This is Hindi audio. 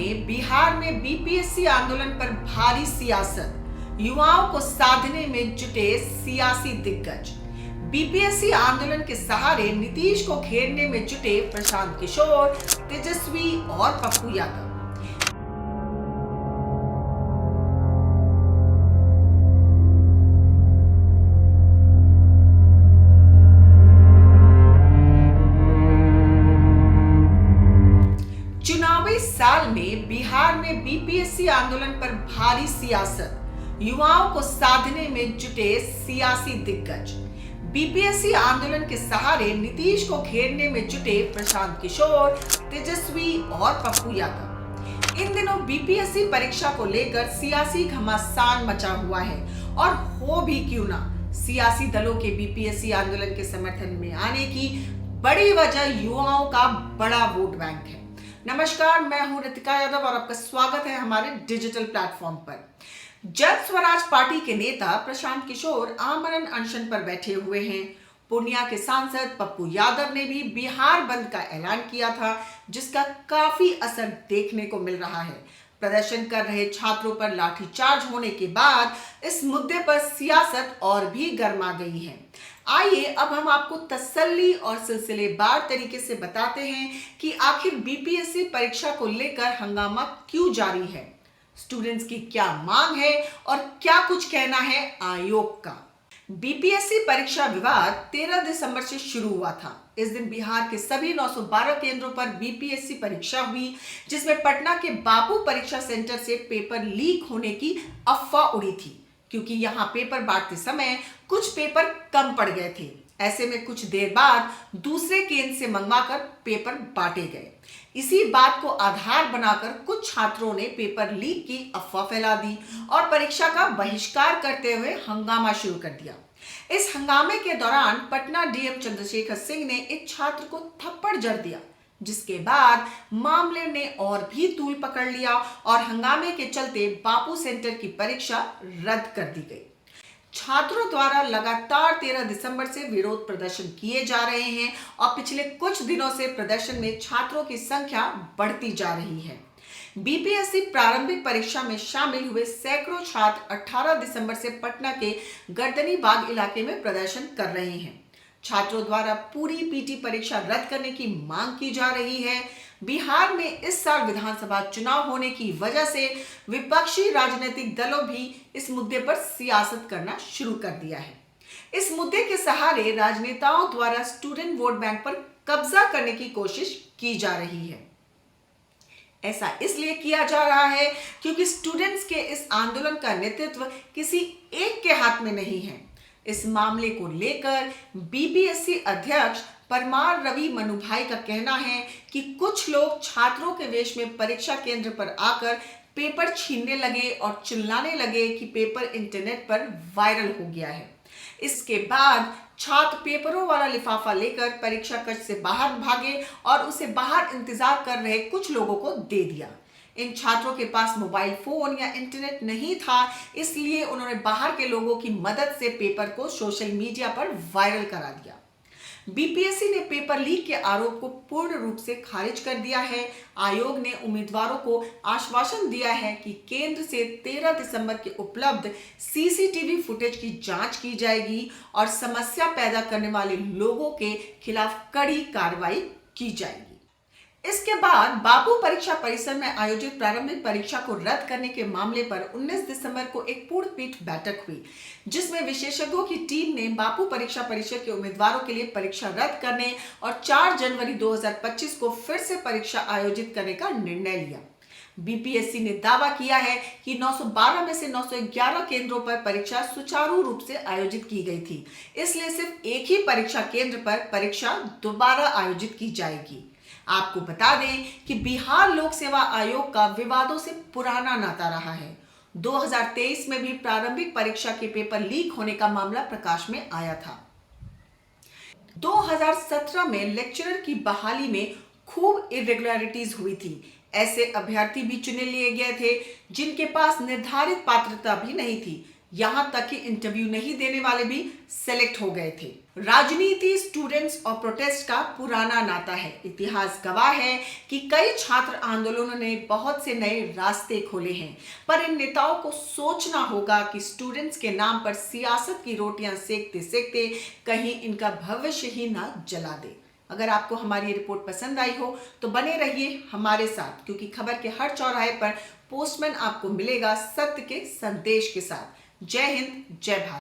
में बिहार में बीपीएससी आंदोलन पर भारी सियासत, युवाओं को साधने में जुटे सियासी दिग्गज। बीपीएससी आंदोलन के सहारे नीतीश को घेरने में जुटे प्रशांत किशोर, तेजस्वी और पप्पू यादव। चुनावी साल में बिहार में बीपीएससी आंदोलन पर भारी सियासत, युवाओं को साधने में जुटे सियासी दिग्गज। बीपीएससी आंदोलन के सहारे नीतीश को घेरने में जुटे प्रशांत किशोर, तेजस्वी और पप्पू यादव। इन दिनों बीपीएससी परीक्षा को लेकर सियासी घमासान मचा हुआ है और हो भी क्यों ना, सियासी दलों के बीपीएससी आंदोलन के समर्थन में आने की बड़ी वजह युवाओं का बड़ा वोट बैंक है। नमस्कार, मैं हूं रितिका यादव और आपका स्वागत है हमारे डिजिटल प्लेटफॉर्म पर। जन स्वराज पार्टी के नेता प्रशांत किशोर आमरण अनशन पर बैठे हुए हैं। पूर्णिया के सांसद पप्पू यादव ने भी बिहार बंद का ऐलान किया था, जिसका काफी असर देखने को मिल रहा है। प्रदर्शन कर रहे छात्रों पर लाठीचार्ज होने के बाद इस मुद्दे पर सियासत और भी गर्मा गई है। आइए अब हम आपको तसल्ली और सिलसिलेवार तरीके से बताते हैं कि आखिर बीपीएससी परीक्षा को लेकर हंगामा क्यों जारी है, स्टूडेंट्स की क्या मांग है और क्या कुछ कहना है आयोग का। बीपीएससी परीक्षा विवाद 13 दिसंबर से शुरू हुआ था। इस दिन बिहार के सभी 912 केंद्रों पर बीपीएससी परीक्षा हुई, जिसमें पटना के बापू परीक्षा सेंटर से पेपर लीक होने की अफवाह उड़ी थी, क्योंकि यहां पेपर बांटते समय कुछ पेपर कम पड़ गए थे। ऐसे में कुछ देर बाद दूसरे केंद्र से मंगवाकर पेपर बांटे गए। इसी बात को आधार बनाकर कुछ छात्रों ने पेपर लीक की अफवाह फैला दी और परीक्षा का बहिष्कार करते हुए हंगामा शुरू कर दिया। इस हंगामे के दौरान पटना डीएम चंद्रशेखर सिंह ने एक छात्र को थप्पड़ जड़ दिया, जिसके बाद मामले ने और भी तूल पकड़ लिया और हंगामे के चलते बापू सेंटर की परीक्षा रद्द कर दी गई। छात्रों द्वारा लगातार 13 दिसंबर से विरोध प्रदर्शन किए जा रहे हैं और पिछले कुछ दिनों से प्रदर्शन में छात्रों की संख्या बढ़ती जा रही है। बीपीएससी प्रारंभिक परीक्षा में शामिल हुए सैकड़ों छात्र 18 दिसंबर से पटना के गर्दनी बाग इलाके में प्रदर्शन कर रहे हैं। छात्रों द्वारा पूरी पीटी परीक्षा रद्द करने की मांग की जा रही है। बिहार में इस साल विधानसभा चुनाव होने की वजह से विपक्षी राजनीतिक दलों भी इस मुद्दे पर सियासत करना शुरू कर दिया है। इस मुद्दे के सहारे राजनेताओं द्वारा स्टूडेंट वोट बैंक पर कब्जा करने की कोशिश की जा रही है। ऐसा इसलिए किया जा रहा है क्योंकि स्टूडेंट्स के इस आंदोलन का नेतृत्व किसी एक के हाथ में नहीं है। इस मामले को लेकर बीपीएससी अध्यक्ष परमार रवि मनुभाई का कहना है कि कुछ लोग छात्रों के वेश में परीक्षा केंद्र पर आकर पेपर छीनने लगे और चिल्लाने लगे कि पेपर इंटरनेट पर वायरल हो गया है। इसके बाद छात्र पेपरों वाला लिफाफा लेकर परीक्षा कक्ष से बाहर भागे और उसे बाहर इंतजार कर रहे कुछ लोगों को दे दिया। इन छात्रों के पास मोबाइल फोन या इंटरनेट नहीं था, इसलिए उन्होंने बाहर के लोगों की मदद से पेपर को सोशल मीडिया पर वायरल करा दिया। बीपीएससी ने पेपर लीक के आरोप को पूर्ण रूप से खारिज कर दिया है। आयोग ने उम्मीदवारों को आश्वासन दिया है कि केंद्र से 13 दिसंबर के उपलब्ध सीसीटीवी फुटेज की जांच की जाएगी और समस्या पैदा करने वाले लोगों के खिलाफ कड़ी कार्रवाई की जाएगी। इसके बाद बापू परीक्षा परिसर में आयोजित प्रारंभिक परीक्षा को रद्द करने के मामले पर 19 दिसंबर को एक पूर्ण पीठ बैठक हुई, जिसमें विशेषज्ञों की टीम ने बापू परीक्षा परिसर के उम्मीदवारों के लिए परीक्षा रद्द करने और 4 जनवरी 2025 को फिर से परीक्षा आयोजित करने का निर्णय लिया। बीपीएससी ने दावा किया है कि 912 में से 911 केंद्रों पर परीक्षा सुचारू रूप से आयोजित की गई थी, इसलिए सिर्फ एक ही परीक्षा केंद्र पर परीक्षा दोबारा आयोजित की जाएगी। आपको बता दें कि बिहार लोक सेवा आयोग का विवादों से पुराना नाता रहा है। 2023 में भी प्रारंभिक परीक्षा के पेपर लीक होने का मामला प्रकाश में आया था। 2017 में लेक्चरर की बहाली में खूब इरेगुलरिटीज हुई थी। ऐसे अभ्यर्थी भी चुने लिए गए थे जिनके पास निर्धारित पात्रता भी नहीं थी, यहां तक कि इंटरव्यू नहीं देने वाले भी सेलेक्ट हो गए थे। राजनीति स्टूडेंट्स और प्रोटेस्ट का पुराना नाता है। इतिहास गवाह है कि कई छात्र आंदोलनों ने बहुत से नए रास्ते खोले हैं, पर इन नेताओं को सोचना होगा कि स्टूडेंट्स के नाम पर सियासत की रोटियां सेकते सेकते कहीं इनका भविष्य ही ना जला दे। अगर आपको हमारी रिपोर्ट पसंद आई हो तो बने रहिए हमारे साथ, क्योंकि खबर के हर चौराहे पर पोस्टमैन आपको मिलेगा सत्य के संदेश के साथ। जय हिंद, जय भारत।